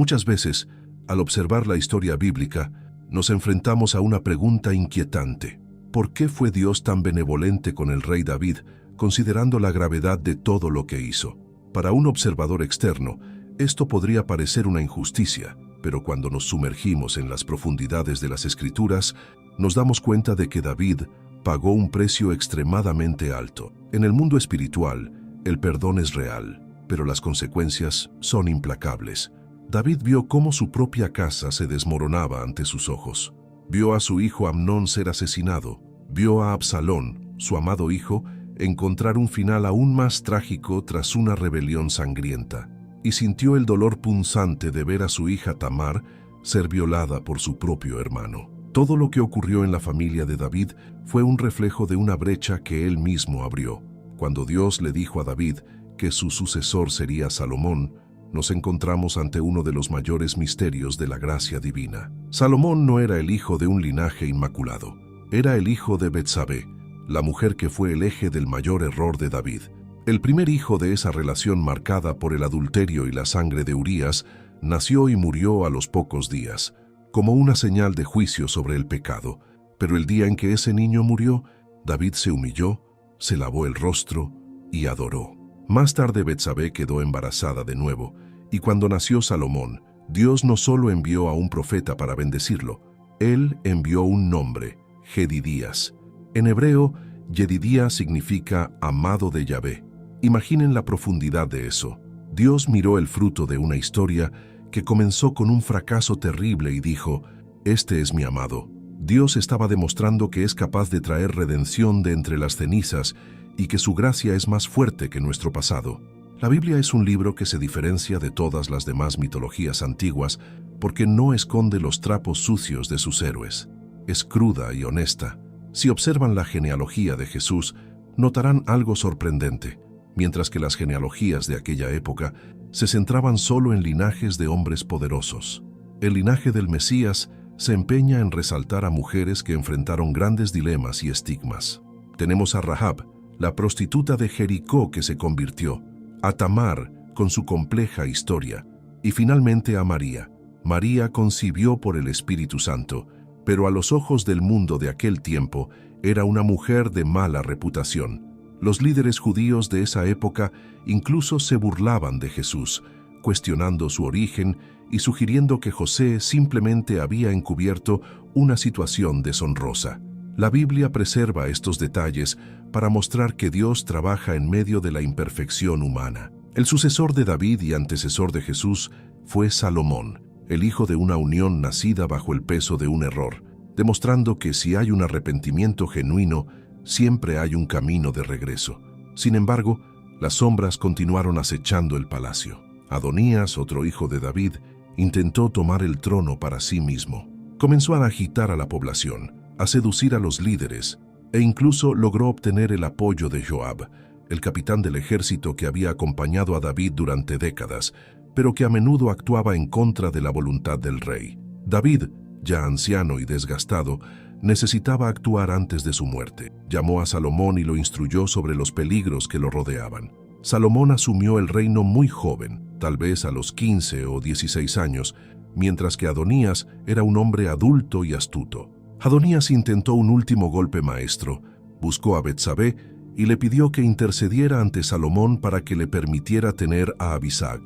Muchas veces, al observar la historia bíblica, nos enfrentamos a una pregunta inquietante. ¿Por qué fue Dios tan benevolente con el rey David, considerando la gravedad de todo lo que hizo? Para un observador externo, esto podría parecer una injusticia, pero cuando nos sumergimos en las profundidades de las Escrituras, nos damos cuenta de que David pagó un precio extremadamente alto. En el mundo espiritual, el perdón es real, pero las consecuencias son implacables. David vio cómo su propia casa se desmoronaba ante sus ojos. Vio a su hijo Amnón ser asesinado. Vio a Absalón, su amado hijo, encontrar un final aún más trágico tras una rebelión sangrienta. Y sintió el dolor punzante de ver a su hija Tamar ser violada por su propio hermano. Todo lo que ocurrió en la familia de David fue un reflejo de una brecha que él mismo abrió. Cuando Dios le dijo a David que su sucesor sería Salomón, nos encontramos ante uno de los mayores misterios de la gracia divina. Salomón no era el hijo de un linaje inmaculado, era el hijo de Betsabé, la mujer que fue el eje del mayor error de David. El primer hijo de esa relación marcada por el adulterio y la sangre de Urías nació y murió a los pocos días, como una señal de juicio sobre el pecado. Pero el día en que ese niño murió, David se humilló, se lavó el rostro y adoró. Más tarde Betsabé quedó embarazada de nuevo, y cuando nació Salomón, Dios no solo envió a un profeta para bendecirlo, Él envió un nombre, Jedidías. En hebreo, Jedidías significa amado de Yahvé. Imaginen la profundidad de eso. Dios miró el fruto de una historia que comenzó con un fracaso terrible y dijo, «Este es mi amado». Dios estaba demostrando que es capaz de traer redención de entre las cenizas y que su gracia es más fuerte que nuestro pasado. La Biblia es un libro que se diferencia de todas las demás mitologías antiguas porque no esconde los trapos sucios de sus héroes. Es cruda y honesta. Si observan la genealogía de Jesús, notarán algo sorprendente. Mientras que las genealogías de aquella época se centraban solo en linajes de hombres poderosos. El linaje del Mesías se empeña en resaltar a mujeres que enfrentaron grandes dilemas y estigmas. Tenemos a Rahab, la prostituta de Jericó que se convirtió, a Tamar con su compleja historia, y finalmente a María. María concibió por el Espíritu Santo, pero a los ojos del mundo de aquel tiempo era una mujer de mala reputación. Los líderes judíos de esa época incluso se burlaban de Jesús, cuestionando su origen y sugiriendo que José simplemente había encubierto una situación deshonrosa. La Biblia preserva estos detalles para mostrar que Dios trabaja en medio de la imperfección humana. El sucesor de David y antecesor de Jesús fue Salomón, el hijo de una unión nacida bajo el peso de un error, demostrando que si hay un arrepentimiento genuino, siempre hay un camino de regreso. Sin embargo, las sombras continuaron acechando el palacio. Adonías, otro hijo de David, intentó tomar el trono para sí mismo. Comenzó a agitar a la población, a seducir a los líderes, e incluso logró obtener el apoyo de Joab, el capitán del ejército que había acompañado a David durante décadas, pero que a menudo actuaba en contra de la voluntad del rey. David, ya anciano y desgastado, necesitaba actuar antes de su muerte. Llamó a Salomón y lo instruyó sobre los peligros que lo rodeaban. Salomón asumió el reino muy joven, tal vez a los 15 o 16 años, mientras que Adonías era un hombre adulto y astuto. Adonías intentó un último golpe maestro, buscó a Betsabé y le pidió que intercediera ante Salomón para que le permitiera tener a Abisag.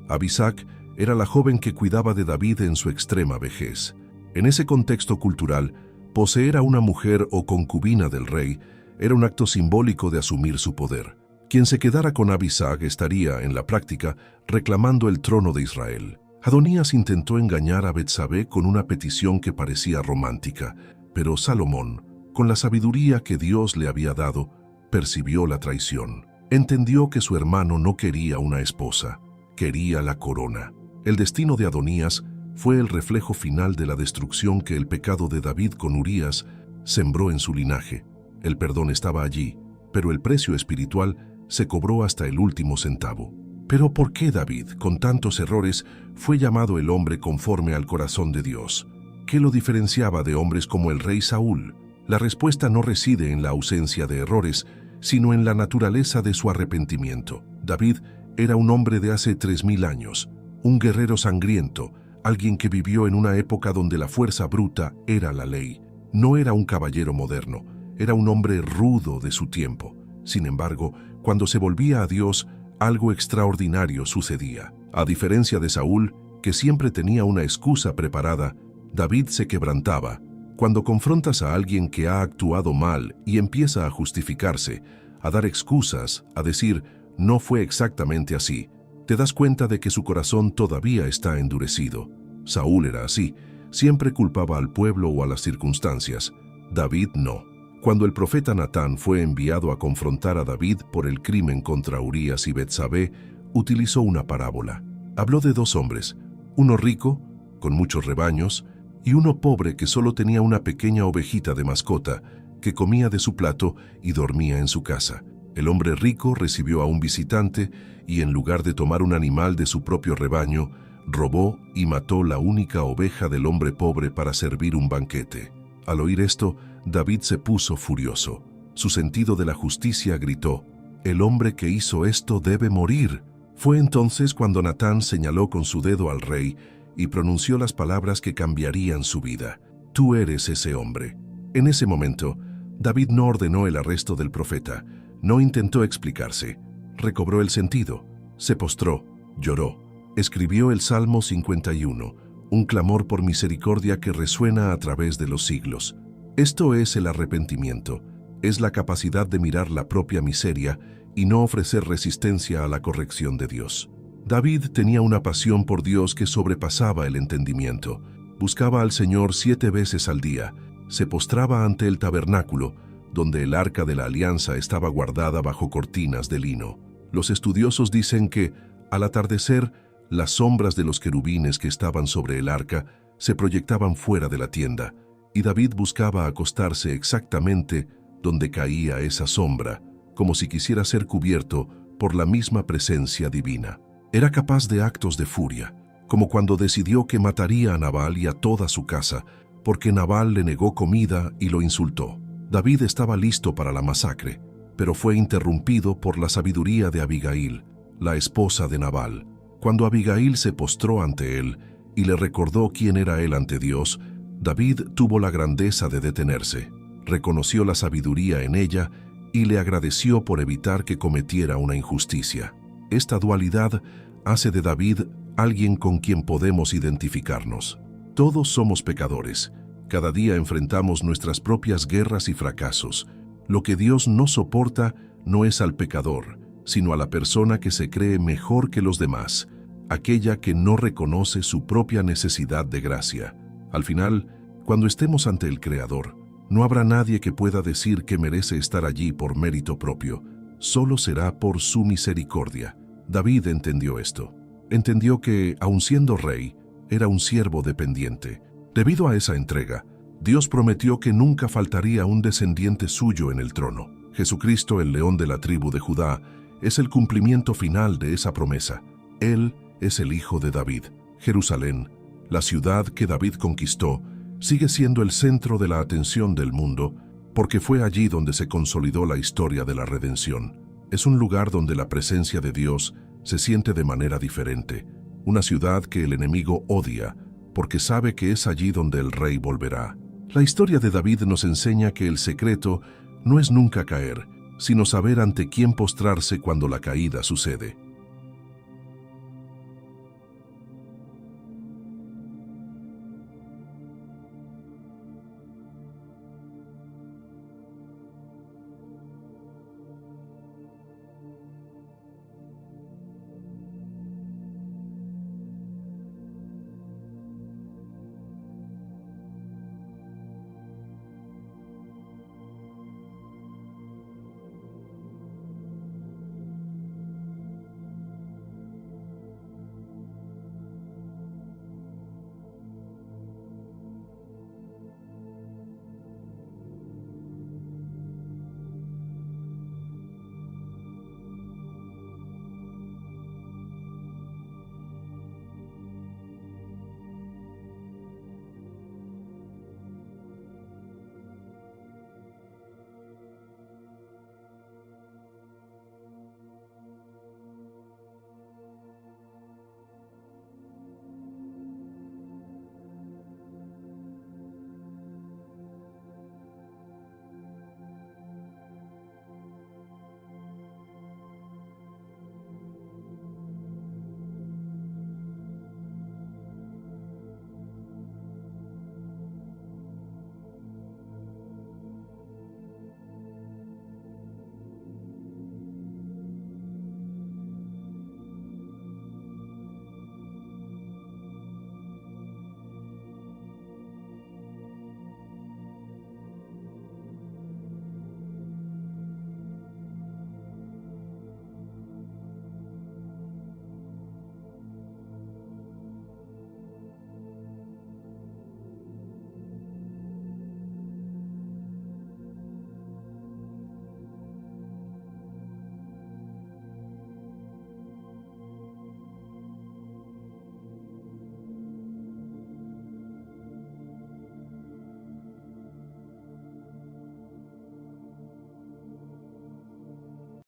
Abisag era la joven que cuidaba de David en su extrema vejez. En ese contexto cultural, poseer a una mujer o concubina del rey era un acto simbólico de asumir su poder. Quien se quedara con Abisag estaría, en la práctica, reclamando el trono de Israel. Adonías intentó engañar a Betsabé con una petición que parecía romántica, pero Salomón, con la sabiduría que Dios le había dado, percibió la traición. Entendió que su hermano no quería una esposa, quería la corona. El destino de Adonías fue el reflejo final de la destrucción que el pecado de David con Urías sembró en su linaje. El perdón estaba allí, pero el precio espiritual se cobró hasta el último centavo. Pero ¿por qué David, con tantos errores, fue llamado el hombre conforme al corazón de Dios? ¿Qué lo diferenciaba de hombres como el rey Saúl? La respuesta no reside en la ausencia de errores, sino en la naturaleza de su arrepentimiento. David era un hombre de hace 3000 años, un guerrero sangriento, alguien que vivió en una época donde la fuerza bruta era la ley. No era un caballero moderno, era un hombre rudo de su tiempo. Sin embargo, cuando se volvía a Dios, algo extraordinario sucedía. A diferencia de Saúl, que siempre tenía una excusa preparada, David se quebrantaba. Cuando confrontas a alguien que ha actuado mal y empieza a justificarse, a dar excusas, a decir, no fue exactamente así, te das cuenta de que su corazón todavía está endurecido. Saúl era así, siempre culpaba al pueblo o a las circunstancias. David no. Cuando el profeta Natán fue enviado a confrontar a David por el crimen contra Urías y Betsabé, utilizó una parábola. Habló de dos hombres, uno rico, con muchos rebaños, y uno pobre que solo tenía una pequeña ovejita de mascota, que comía de su plato y dormía en su casa. El hombre rico recibió a un visitante y en lugar de tomar un animal de su propio rebaño, robó y mató la única oveja del hombre pobre para servir un banquete. Al oír esto, David se puso furioso. Su sentido de la justicia gritó, «El hombre que hizo esto debe morir». Fue entonces cuando Natán señaló con su dedo al rey y pronunció las palabras que cambiarían su vida. «Tú eres ese hombre». En ese momento, David no ordenó el arresto del profeta, no intentó explicarse. Recobró el sentido, se postró, lloró. Escribió el Salmo 51, un clamor por misericordia que resuena a través de los siglos. Esto es el arrepentimiento, es la capacidad de mirar la propia miseria y no ofrecer resistencia a la corrección de Dios. David tenía una pasión por Dios que sobrepasaba el entendimiento. Buscaba al Señor 7 veces al día, se postraba ante el tabernáculo, donde el arca de la alianza estaba guardada bajo cortinas de lino. Los estudiosos dicen que, al atardecer, las sombras de los querubines que estaban sobre el arca se proyectaban fuera de la tienda, y David buscaba acostarse exactamente donde caía esa sombra, como si quisiera ser cubierto por la misma presencia divina. Era capaz de actos de furia, como cuando decidió que mataría a Nabal y a toda su casa, porque Nabal le negó comida y lo insultó. David estaba listo para la masacre, pero fue interrumpido por la sabiduría de Abigail, la esposa de Nabal. Cuando Abigail se postró ante él y le recordó quién era él ante Dios, David tuvo la grandeza de detenerse, reconoció la sabiduría en ella y le agradeció por evitar que cometiera una injusticia. Esta dualidad hace de David alguien con quien podemos identificarnos. Todos somos pecadores. Cada día enfrentamos nuestras propias guerras y fracasos. Lo que Dios no soporta no es al pecador, sino a la persona que se cree mejor que los demás, aquella que no reconoce su propia necesidad de gracia. Al final, cuando estemos ante el Creador, no habrá nadie que pueda decir que merece estar allí por mérito propio, solo será por su misericordia. David entendió esto. Entendió que, aun siendo rey, era un siervo dependiente. Debido a esa entrega, Dios prometió que nunca faltaría un descendiente suyo en el trono. Jesucristo, el león de la tribu de Judá, es el cumplimiento final de esa promesa. Él es el hijo de David. Jerusalén, la ciudad que David conquistó, sigue siendo el centro de la atención del mundo, porque fue allí donde se consolidó la historia de la redención. Es un lugar donde la presencia de Dios se siente de manera diferente, una ciudad que el enemigo odia, porque sabe que es allí donde el rey volverá. La historia de David nos enseña que el secreto no es nunca caer, sino saber ante quién postrarse cuando la caída sucede.